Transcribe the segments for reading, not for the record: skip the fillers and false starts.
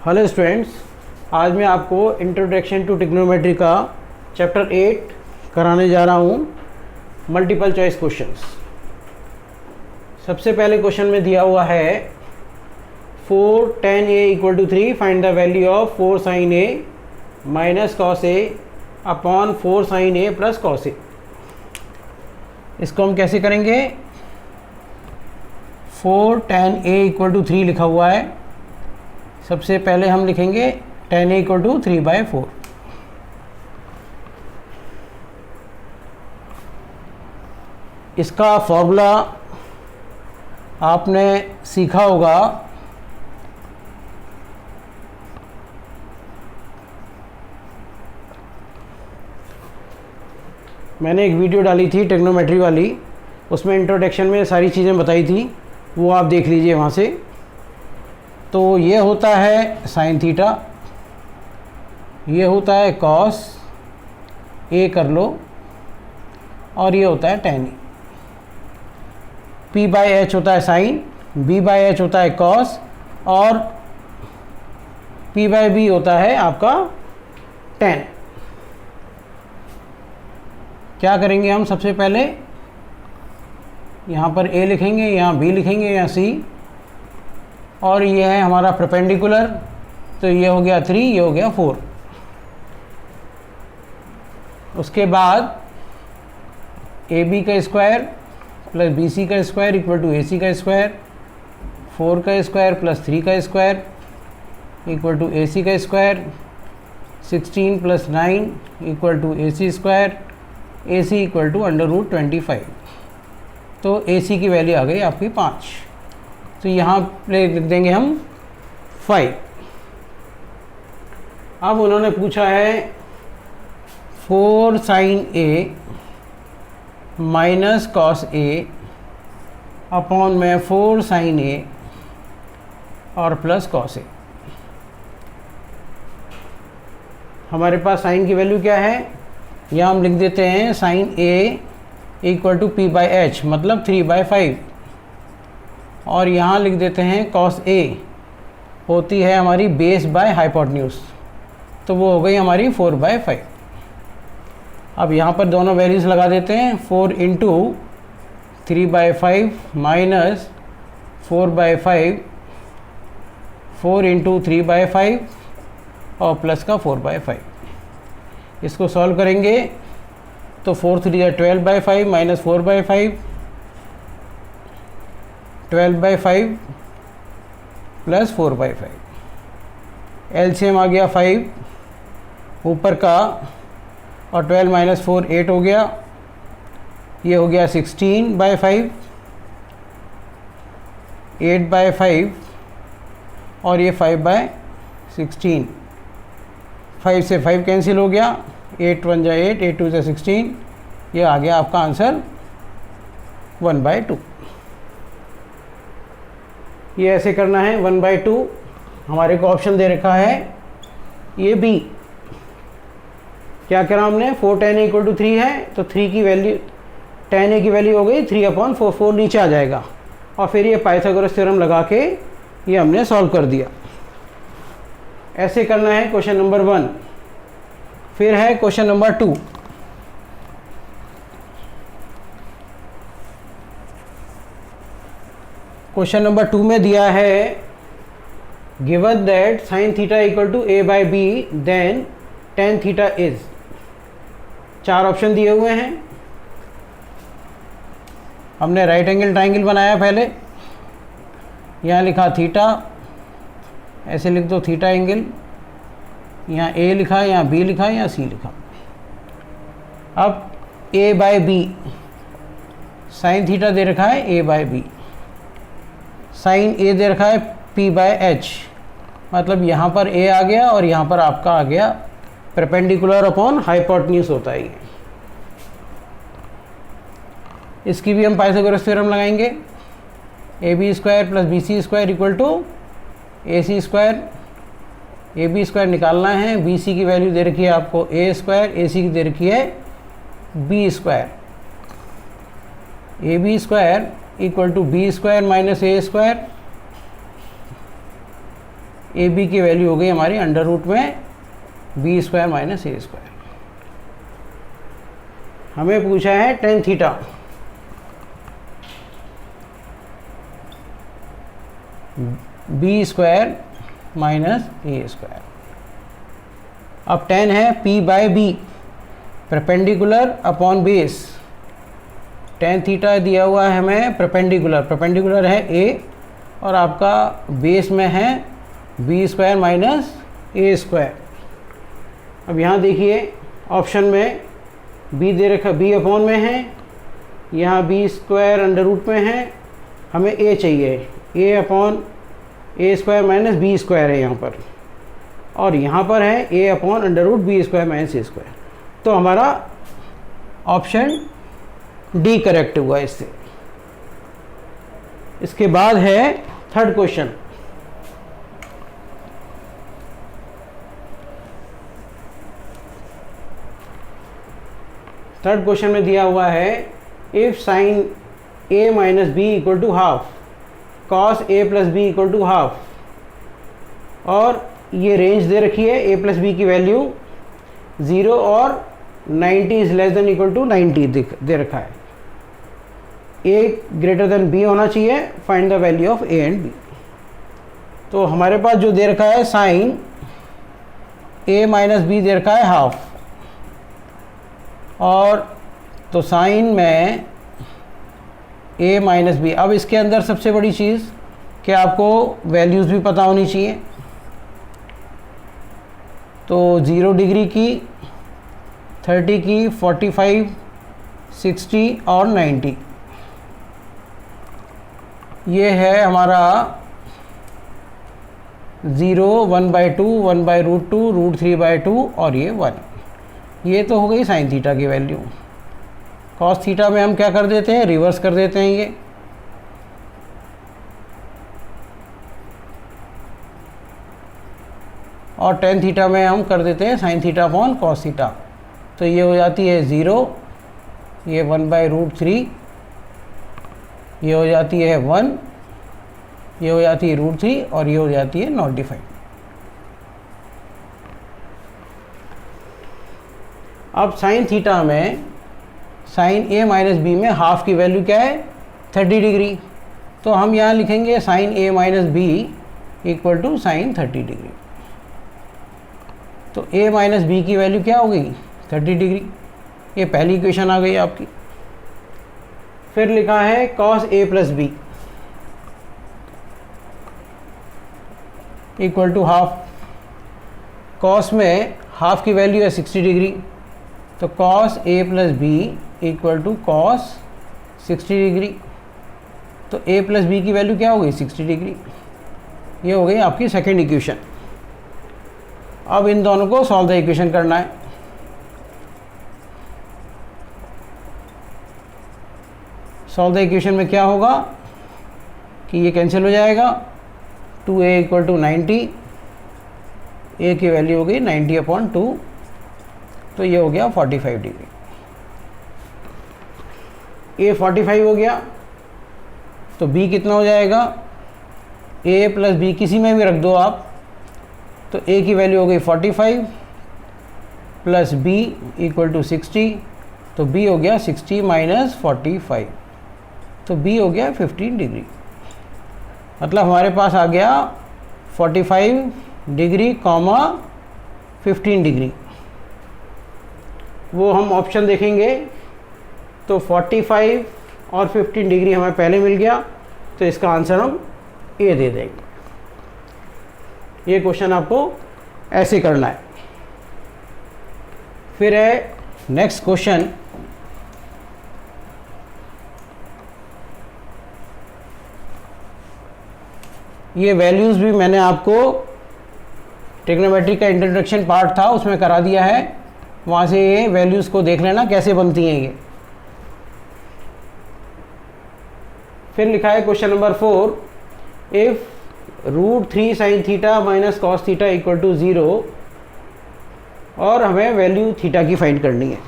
Hello students, आज मैं आपको इंट्रोडक्शन टू ट्रिग्नोमेट्री का चैप्टर 8 कराने जा रहा हूँ। Multiple choice questions. सबसे पहले क्वेश्चन में दिया हुआ है 4 tan a = 3, find the value of 4 sin a minus cos a upon 4 sin a plus cos a। इसको हम कैसे करेंगे? 4 tan a = 3 लिखा हुआ है। सबसे पहले हम लिखेंगे tan a = 3/4। इसका फॉर्मूला आपने सीखा होगा। मैंने एक वीडियो डाली थी ट्रिग्नोमेट्री वाली, उसमें इंट्रोडक्शन में सारी चीज़ें बताई थी, वो आप देख लीजिए वहाँ से। तो ये होता है साइन थीटा, ये होता है कॉस ए कर लो, और ये होता है टैन ए। p/h होता है साइन, b/h होता है कॉस, और p/b होता है आपका टैन। क्या करेंगे हम? सबसे पहले यहाँ पर a लिखेंगे, यहाँ b लिखेंगे, यहाँ c, और ये है हमारा परपेंडिकुलर, तो ये हो गया 3, ये हो गया 4। उसके बाद AB का स्क्वायर प्लस BC का स्क्वायर इक्वल टू AC का स्क्वायर, 4 का स्क्वायर प्लस 3 का स्क्वायर इक्वल टू AC का square, 16 plus 9 equal to AC square, AC equal to √25। तो AC की वैल्यू आ गई आपकी 5। तो यहाँ लिख देंगे हम 5। अब उन्होंने पूछा है 4 sin a minus cos a upon में 4 sin a और प्लस cos a। हमारे पास साइन की वैल्यू क्या है? यहाँ हम लिख देते हैं sin a = p/h, मतलब 3/5, और यहाँ लिख देते हैं cos a होती है हमारी बेस बाय हाइपोटेन्यूज, तो वो हो गई हमारी 4/5। अब यहाँ पर दोनों वैल्यूज़ लगा देते हैं। 4 × 3/5 माइनस 4/5, 4 × 3/5 और प्लस का 4/5। इसको सॉल्व करेंगे तो 4 3 या 12/5 माइनस 4/5, 12/5 प्लस 4/5। एलसीएम आ गया 5 ऊपर का, और 12 माइनस 4 8 हो गया। ये हो गया 16/5, 8/5 और ये 5/16। 5 से 5 कैंसिल हो गया, 8 1 जा 8, 8 2 जा 16। ये आ गया आपका आंसर 1/2। ये ऐसे करना है 1/2। हमारे को ऑप्शन दे रखा है ये बी। क्या करा हमने? 4 tan a = 3 है, तो 3 की वैल्यू, tan a की वैल्यू हो गई 3/4, 4 नीचे आ जाएगा, और फिर ये पाइथागोरस थ्योरम लगा के ये हमने सॉल्व कर दिया। ऐसे करना है क्वेश्चन नंबर 1। फिर है क्वेश्चन नंबर 2। क्वेश्चन नंबर 2 में दिया है given that sin theta = a/b then tan theta is. 4 option दिए हुए हैं। हमने राइट एंगल ट्राइंगल बनाया पहले, यहाँ लिखा थीटा, ऐसे लिख दो थीटा एंगल, यहाँ a लिखा, यहाँ b लिखा, यहाँ c लिखा। अब a/b sin थीटा दे रखा है a/b, साइन a दे रखा है p/h, मतलब यहाँ पर a आ गया और यहाँ पर आपका आ गया परपेंडिकुलर अपॉन हाइपोटेन्यूज होता है ये। इसकी भी हम पाइथागोरस थ्योरम लगाएंगे। ab² plus bc² equal to ac square. ab² निकालना है, bc की वैल्यू दे रखी है आपको a², ac की दे रखी है b²। ab² = b² - a²। A B की वैल्यू हो गई हमारी अंडर रूट में B square minus A square. हमें पूछा है tan theta, B square minus A square. अब टेन है P by B, perpendicular upon base. Tan theta दिया हुआ है हमें परपेंडिकुलर, परपेंडिकुलर है ए और आपका बेस में है B square minus A square. अब यहाँ देखिए ऑप्शन में बी दे रखा, बी अपॉन में है, यहाँ बी स्क्वायर अंडर रूट में है, हमें ए चाहिए, A upon A square minus B square है यहाँ पर, और यहाँ पर है A upon under root B square minus A square. तो हमारा ऑप्शन डी करेक्ट हुआ इससे। इसके बाद है थर्ड क्वेश्चन। थर्ड क्वेश्चन में दिया हुआ है if sine A minus B equal to half cos A plus B equal to half, और ये रेंज दे रखी है ए प्लस बी की वैल्यू 0 और 90 is less than equal to 90 दे रखा है। ए ग्रेटर देन बी होना चाहिए, find the value of A and B. तो हमारे पास जो दे रखा है साइन ए माइनस बी दे रखा है हाफ, और तो साइन में ए माइनस बी। अब इसके अंदर सबसे बड़ी चीज़ कि आपको वैल्यूज़ भी पता होनी चाहिए। तो 0 डिग्री की, 30 की, 45, 60 और 90, ये है हमारा 0, 1/2, 1/√2, √3/2 और ये 1। ये तो हो गई साइन थीटा की वैल्यू। कॉस थीटा में हम क्या कर देते हैं, रिवर्स कर देते हैं ये, और टेन थीटा में हम कर देते हैं sine theta upon cos theta. तो ये हो जाती है 0, ये 1/√3, ये हो जाती है 1, ये हो जाती है √3 और ये हो जाती है 95। अब साइन थीटा में साइन ए माइनस बी में हाफ की वैल्यू क्या है, 30 डिग्री। तो हम यहाँ लिखेंगे sine A minus B equal to sine 30 degree. तो ए माइनस बी की वैल्यू क्या हो गई, 30 डिग्री। ये पहली इक्वेशन आ गई आपकी। फिर लिखा है cos A plus B equal to half. Cos में हाफ की वैल्यू है 60 डिग्री, तो cos A plus B equal to cos 60 degree. तो ए प्लस बी की वैल्यू क्या हो गई, 60 डिग्री। ये हो गई आपकी सेकेंड इक्वेशन। अब इन दोनों को सॉल्व द इक्वेशन करना है। सॉल्व द इक्वेशन में क्या होगा कि ये कैंसिल हो जाएगा, 2a इक्वल टू 90, ए की वैल्यू हो गई 90/2, तो ये हो गया 45 डिग्री। ए 45 हो गया, तो बी कितना हो जाएगा, ए प्लस बी किसी में भी रख दो आप, तो ए की वैल्यू हो गई 45 प्लस बी इक्वल टू 60, तो बी हो गया 60 माइनस 45, तो बी हो गया 15 डिग्री। मतलब हमारे पास आ गया 45 डिग्री कॉमा 15 डिग्री। वो हम ऑप्शन देखेंगे, तो 45 और 15 डिग्री हमें पहले मिल गया, तो इसका आंसर हम ए दे देंगे। ये क्वेश्चन आपको ऐसे करना है। फिर है नेक्स्ट क्वेश्चन, ये वैल्यूज़ भी मैंने आपको ट्रिग्नोमेट्री का इंट्रोडक्शन पार्ट था उसमें करा दिया है, वहाँ से ये वैल्यूज़ को देख लेना कैसे बनती हैं ये। फिर लिखा है question number 4, if √3 sin theta minus cos theta equal to 0, और हमें वैल्यू थीटा की फाइंड करनी है।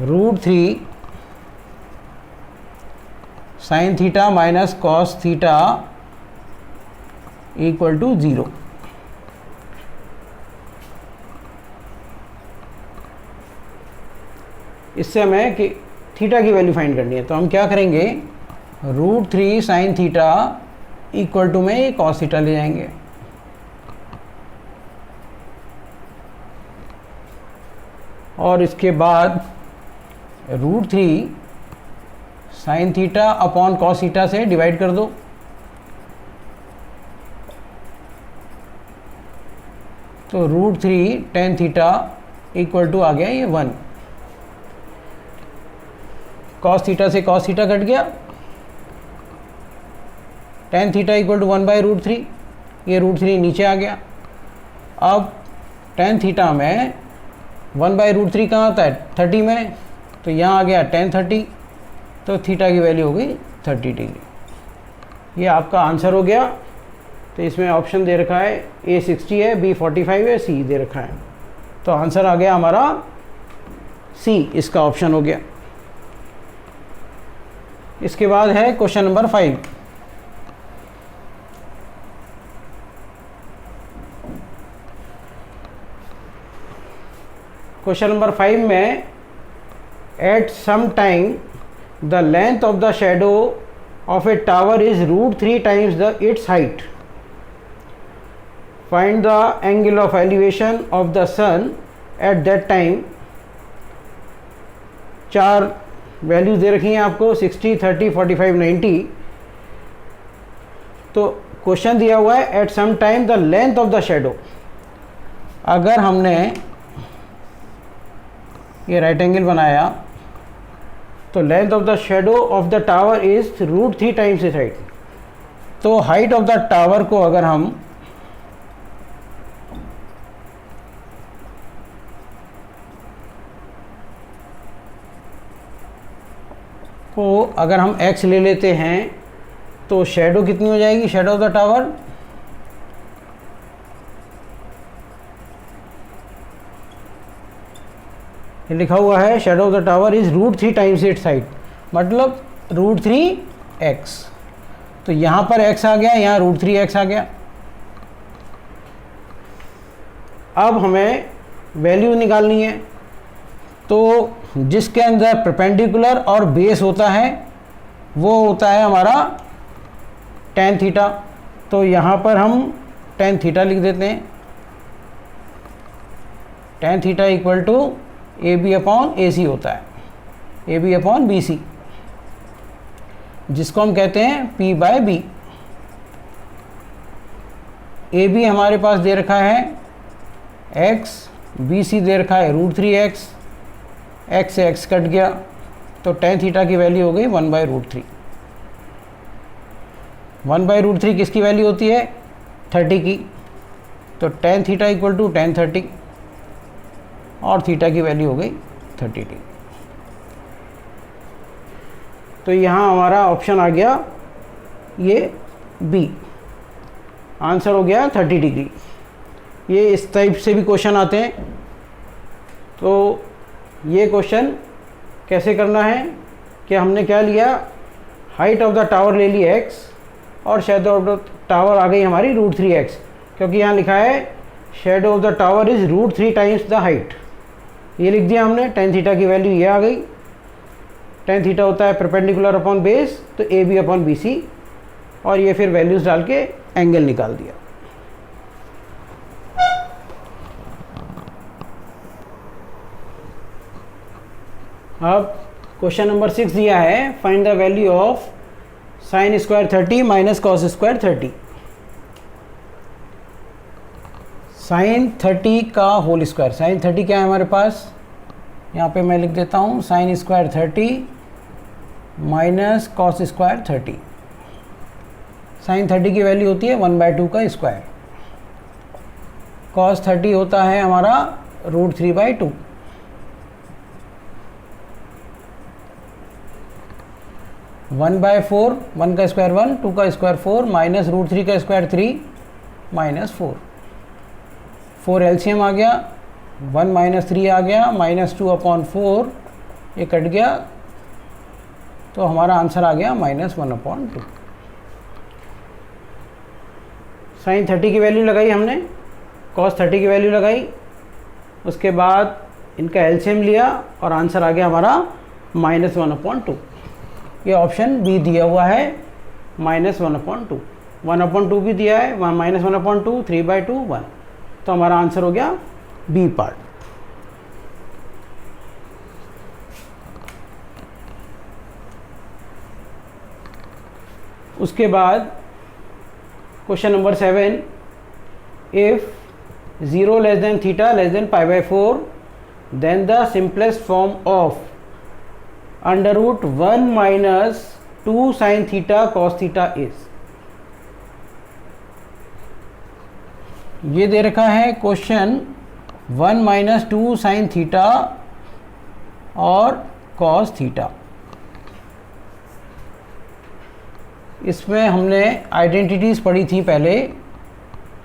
√3 sin theta minus cos theta equal to 0। इससे हमें कि थीटा की वैल्यू फाइंड करनी है, तो हम क्या करेंगे, √3 sin थीटा इक्वल टू में ये cos थीटा ले जाएंगे। और इसके बाद √3 sin theta upon cos theta से डिवाइड कर दो, तो √3 tan थीटा इक्वल टू आ गया ये 1। cos थीटा से cos थीटा कट गया, tan थीटा इक्वल टू 1/√3, ये √3 नीचे आ गया। अब tan थीटा में 1/√3 कहाँ आता है, 30 में, तो यहाँ आ गया tan 30, तो थीटा की वैल्यू हो गई 30 डिग्री। ये आपका आंसर हो गया। तो इसमें ऑप्शन दे रखा है A 60 है, B 45 है, C दे रखा है, तो आंसर आ गया हमारा C, इसका ऑप्शन हो गया। इसके बाद है क्वेश्चन नंबर 5। क्वेश्चन नंबर 5 में at some time the length of the shadow of a tower is √3 times the its height, find the angle of elevation of the sun at that time. 4 values दे रखी हैं आपको, 60, 30, 45, 90। तो question दिया हुआ है at some time the length of the shadow. अगर हमने ये राइट एंगल बनाया तो length of the shadow of the tower is √3 times its height. तो हाइट ऑफ द टावर को अगर हम x ले लेते हैं तो शैडो कितनी हो जाएगी, शैडो ऑफ द टावर ये लिखा हुआ है shadow of the tower is √3 times its height, मतलब √3x। तो यहाँ पर x आ गया, यहाँ √3x आ गया। अब हमें वैल्यू निकालनी है, तो जिसके अंदर परपेंडिकुलर और बेस होता है वो होता है हमारा tan थीटा। तो यहाँ पर हम tan थीटा लिख देते हैं, tan theta equal to AB upon AC होता है, AB अपॉन BC, जिसको हम कहते हैं P/B। AB हमारे पास दे रखा है x, BC दे रखा है √3x, x से x कट गया, तो tan थीटा की वैल्यू हो गई 1/√3। 1/√3 किसकी वैल्यू होती है, 30 की, तो tan theta equal to tan 30, और थीटा की वैल्यू हो गई 30 डिग्री। तो यहाँ हमारा ऑप्शन आ गया ये बी, आंसर हो गया 30 डिग्री। ये इस टाइप से भी क्वेश्चन आते हैं। तो ये क्वेश्चन कैसे करना है कि हमने क्या लिया, हाइट ऑफ द टावर ले ली x और शैडो ऑफ द टावर आ गई हमारी √3x, क्योंकि यहाँ लिखा है shadow of the tower is √3 times the height, ये लिख दिया हमने। tan थीटा की वैल्यू ये आ गई, tan थीटा होता है परपेंडिकुलर अपॉन बेस, तो AB अपॉन BC, और ये फिर वैल्यूज़ डाल के एंगल निकाल दिया। अब क्वेश्चन नंबर 6 दिया है, find the value of sin square 30 minus cos square 30। sin 30 का होल स्क्वायर, sin 30 क्या है हमारे पास, यहाँ पे मैं लिख देता हूँ sin square 30 minus cos square 30। sin 30 की वैल्यू होती है 1/2 का स्क्वायर, cos 30 होता है हमारा √3/2। वन बाय 4, 1 का स्क्वायर 1, 2 का स्क्वायर 4, माइनस √3 का स्क्वायर 3, माइनस 4 एलसीएम आ गया, 1 माइनस 3 आ गया, -2 अपॉन 4, ये कट गया, तो हमारा आंसर आ गया -1/2। साइन 30 की वैल्यू लगाई हमने, कॉस 30 की वैल्यू लगाई, उसके बाद इनका एलसीएम लिया और आंसर आ गया हमारा -1/2। ये ऑप्शन बी दिया हुआ है -1/2। 1/2 भी दिया है, -1/2, 3/2, 1। तो हमारा आंसर हो गया बी पार्ट। उसके बाद question number 7, if 0 less than theta less than π/4 then the simplest form of √1 - 2 sin theta cos theta is. ये दे रखा है क्वेश्चन 1 - 2 sin थीटा और cos थीटा। इसमें हमने आइडेंटिटीज़ पढ़ी थी पहले,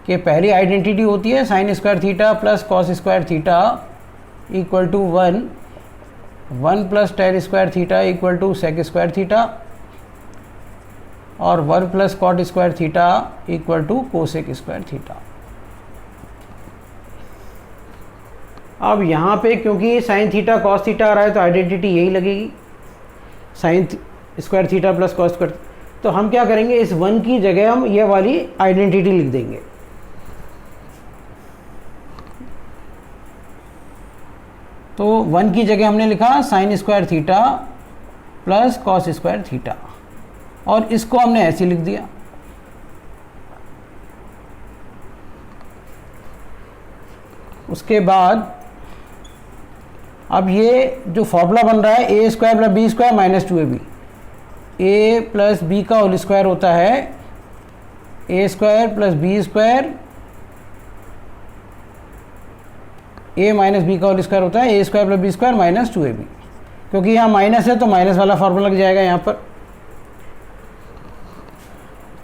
कि पहली आइडेंटिटी होती है sine square theta plus cos square theta equal to 1, 1 plus tan square theta equal to sec square theta, और 1 plus cot square theta equal to cosec square theta. अब यहाँ पे क्योंकि साइन थीटा कॉस थीटा आ रहा है तो identity यही लगेगी, sine square theta plus cos square. तो हम क्या करेंगे, इस 1 की जगह हम ये वाली आइडेंटिटी लिख देंगे। तो 1 की जगह हमने लिखा sign square theta plus cos square theta, और इसको हमने ऐसे लिख दिया। उसके बाद अब ये जो फॉर्मूला बन रहा है A square plus B square minus 2ab, A plus B का होल स्क्वायर होता है A square plus B square, A minus B का होल स्क्वायर होता है A square plus B square minus 2ab। क्योंकि यहाँ माइनस है तो माइनस वाला फॉर्मूला लग जाएगा यहाँ पर।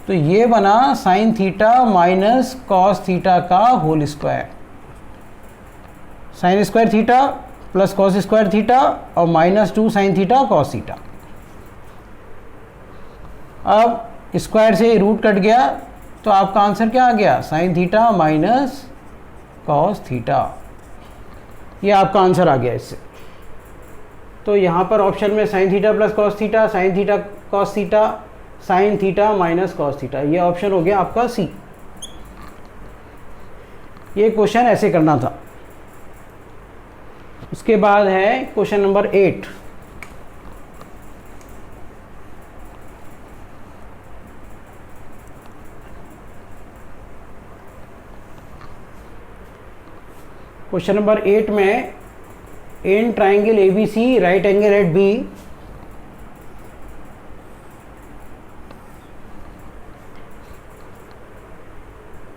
तो ये बना sine theta minus cos theta का whole square, sine square theta plus cos square theta और -2 साइन थीटा कॉस थीटा। अब स्क्वायर से रूट कट गया तो आपका आंसर क्या आ गया, sine theta minus cos theta. ये आपका आंसर आ गया इससे। तो यहाँ पर ऑप्शन में sine theta plus cos theta, sign theta cos theta, sign theta minus cos theta, ये ऑप्शन हो गया आपका सी। ये क्वेश्चन ऐसे करना था। उसके बाद है क्वेश्चन नंबर 8। क्वेश्चन नंबर 8 में in triangle ABC right angle at B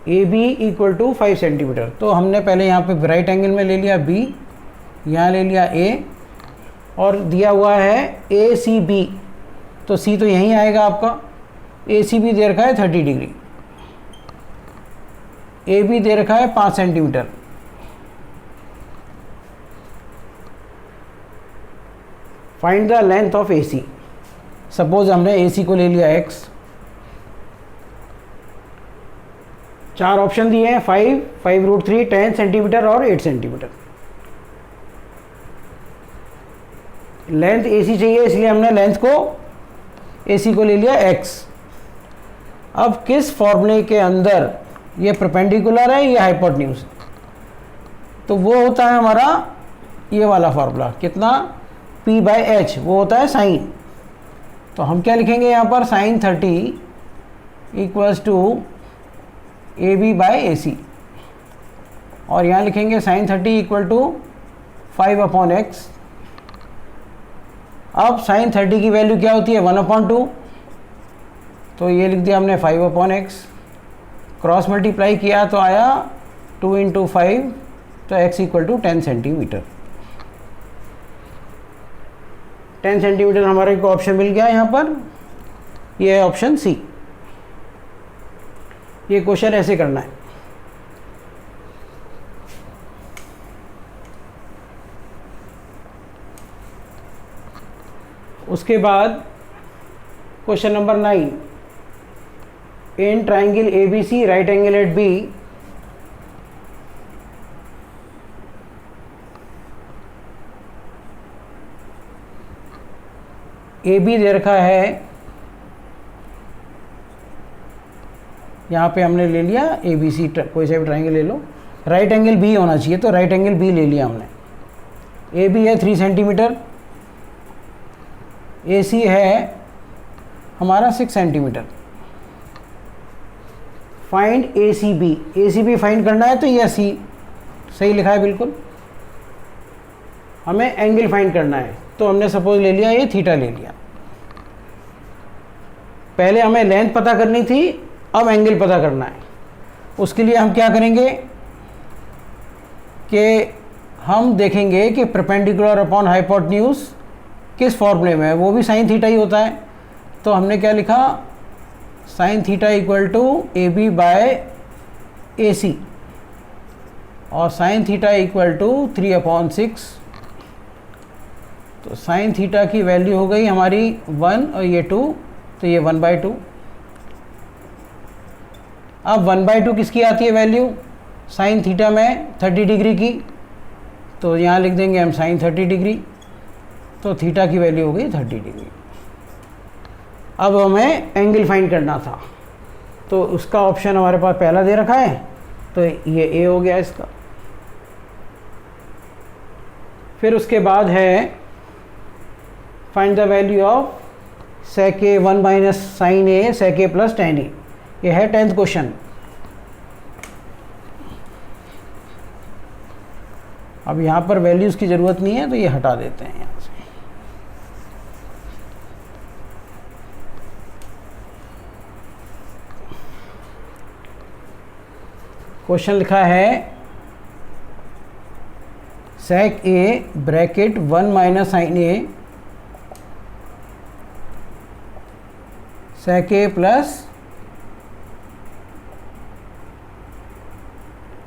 AB equal to 5 centimetre. तो हमने पहले यहाँ पे राइट एंगल में ले लिया B, यहाँ ले लिया A, और दिया हुआ है ACB, तो C तो यहीं आएगा आपका। ACB दे रखा है 30 डिग्री, AB दे रखा है 5 centimetre. Find the length of AC। Suppose हमने AC को ले लिया x, 4 ऑप्शन दिए हैं, 5, 5√3, 10 सेंटीमीटर और 8 सेंटीमीटर। लेंथ AC चाहिए, इसलिए हमने लेंथ को AC को ले लिया x। अब किस फॉर्मूले के अंदर ये परपेंडिकुलर है, ये हाइपोटेन्यूज, तो वो होता है हमारा ये वाला फॉर्मूला, कितना, P/h, वो होता है साइन। तो हम क्या लिखेंगे यहाँ पर, साइन 30 इक्वल्स टू AB/AC, और यहाँ लिखेंगे साइन 30 इक्वल टू 5/x। अब साइन 30 की वैल्यू क्या होती है, 1/2, तो ये लिख दिया हमने 5/x। क्रॉस मल्टीप्लाई किया तो आया 2 × 5, तो x equal to 10 centimetre. 10 centimetre हमारे को ऑप्शन मिल गया यहाँ पर, ये है ऑप्शन सी। ये क्वेश्चन ऐसे करना है। उसके बाद question number 9, in triangle A B C right angle at B A B दे रखा है, यहाँ पे हमने ले लिया ए बी सी, कोई सा भी ट्राइंगल ले लो, राइट एंगल बी होना चाहिए, तो राइट एंगल बी ले लिया हमने। ए बी है 3 सेंटीमीटर, ए सी है हमारा 6 सेंटीमीटर। फाइंड ए सी बी, ए सी बी फाइंड करना है, तो ये सी सही लिखा है बिल्कुल। हमें एंगल फाइंड करना है, तो हमने सपोज ले लिया ये थीटा ले लिया। पहले हमें लेंथ पता करनी थी, अब एंगल पता करना है। उसके लिए हम क्या करेंगे कि हम देखेंगे कि परपेंडिकुलर अपॉन हाइपोटेन्यूज किस फॉर्मूले में है, वो भी साइन थीटा ही होता है। तो हमने क्या लिखा, sine theta equal to A B by A C, और साइन थीटा इक्वल टू 3/6। तो साइन थीटा की वैल्यू हो गई हमारी 1 और ये 2, तो ये 1/2। अब 1/2 किसकी आती है वैल्यू, साइन थीटा में 30 डिग्री की, तो यहाँ लिख देंगे हम साइन 30 डिग्री, तो थीटा की वैल्यू हो गई 30 डिग्री। अब हमें एंगल फाइंड करना था, तो उसका ऑप्शन हमारे पास पहला दे रखा है, तो ये ए हो गया इसका। फिर उसके बाद है find the value of sec a 1 minus sine A sec a plus tan a। ये है 10th क्वेश्चन। अब यहाँ पर वैल्यूज़ की ज़रूरत नहीं है, तो ये हटा देते हैं यहाँ से। क्वेश्चन लिखा है sec a bracket 1 minus sine A sec a plus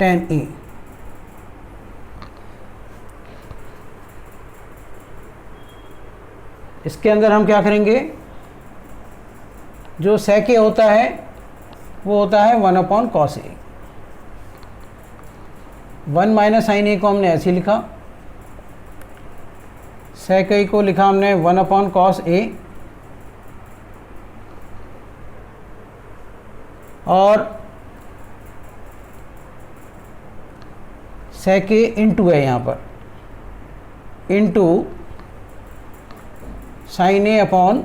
tan a। इसके अंदर हम क्या करेंगे, जो sec a होता है वो होता है 1/cos a। 1 माइनस साइन ए को हमने ऐसे लिखा, sec a को लिखा हमने 1/cos a, और sec a इंटू है यहाँ पर, into sine A upon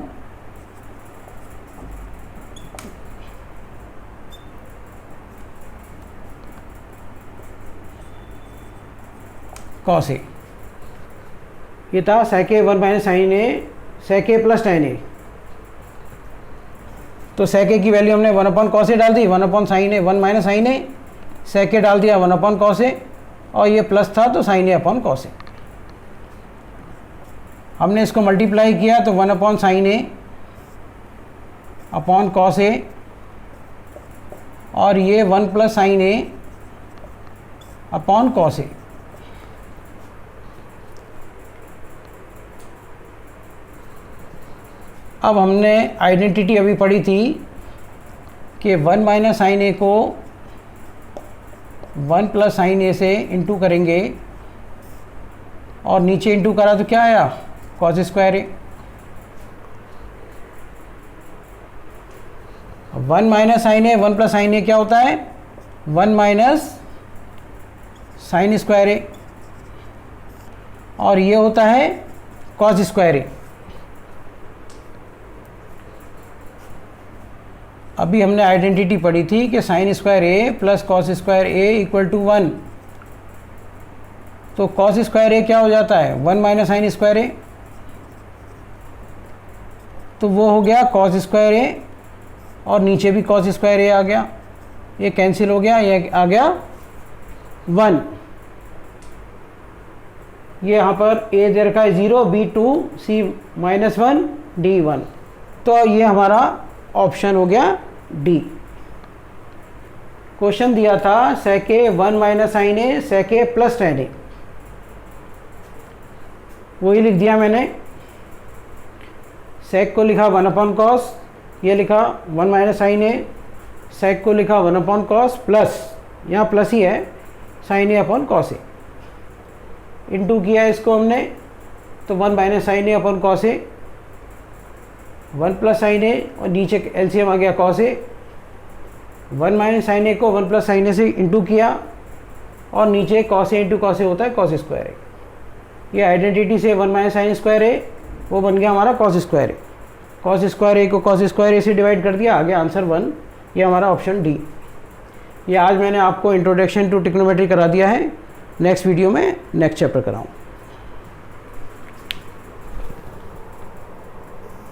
cos A. ये था sec a 1 minus sine A sec a plus tan a। तो sec a की वैल्यू हमने 1/cos a डाल दी, 1/sin a 1 minus sine A, sec a डाल दिया 1/cos a, और ये प्लस था तो sin a upon cos a। हमने इसको मल्टीप्लाई किया तो 1/sin a upon cos a, और ये 1 plus sin a upon cos a। अब हमने आइडेंटिटी अभी पढ़ी थी कि 1 माइनस साइन ए को 1 प्लस साइन ए से इंटू करेंगे, और नीचे इंटू करा तो क्या आया, कॉस स्क्वायर ए। 1 माइनस साइन ए 1 प्लस साइन ए क्या होता है, 1 माइनस साइन स्क्वायर ए, और ये होता है कॉस स्क्वायर ए। अभी हमने आइडेंटिटी पढ़ी थी कि sine square A plus cos square A equal to 1। तो कॉस स्क्वायर ए क्या हो जाता है, 1 माइनस साइन स्क्वायर ए, तो वो हो गया कॉस स्क्वायर ए, और नीचे भी कॉस स्क्वायर ए आ गया, ये कैंसिल हो गया, ये आ गया 1। ये यहाँ पर ए दे रखा है 0, बी 2, सी -1, डी 1। तो ये हमारा ऑप्शन हो गया डी। क्वेश्चन दिया था sec a 1 minus sine A sec a plus tan a, वही लिख दिया मैंने। sec को लिखा 1/cos, ये लिखा 1 माइनस साइन ए, सेक को लिखा 1 अपॉन कॉस प्लस, यहाँ प्लस ही है, sine A upon cos A, into किया इसको हमने तो 1 minus sine A upon cos A, 1 plus sign ए और नीचे एलसीएम आ गया कॉस ए, 1 माइनस साइन ए को 1 प्लस साइन ए से इंटू किया और नीचे cos A into cos A होता है कॉस स्क्वायर ए। ये आइडेंटिटी से 1 माइनस साइन स्क्वायर ए वो बन गया हमारा कॉस स्क्वायर ए, कॉस स्क्वायर ए को कॉस स्क्वायर ए से डिवाइड कर दिया, आ गया आंसर 1। ये हमारा ऑप्शन डी। ये आज मैंने आपको इंट्रोडक्शन टू ट्रिग्नोमेट्री करा दिया है, नेक्स्ट वीडियो में नेक्स्ट चैप्टर कराऊँ।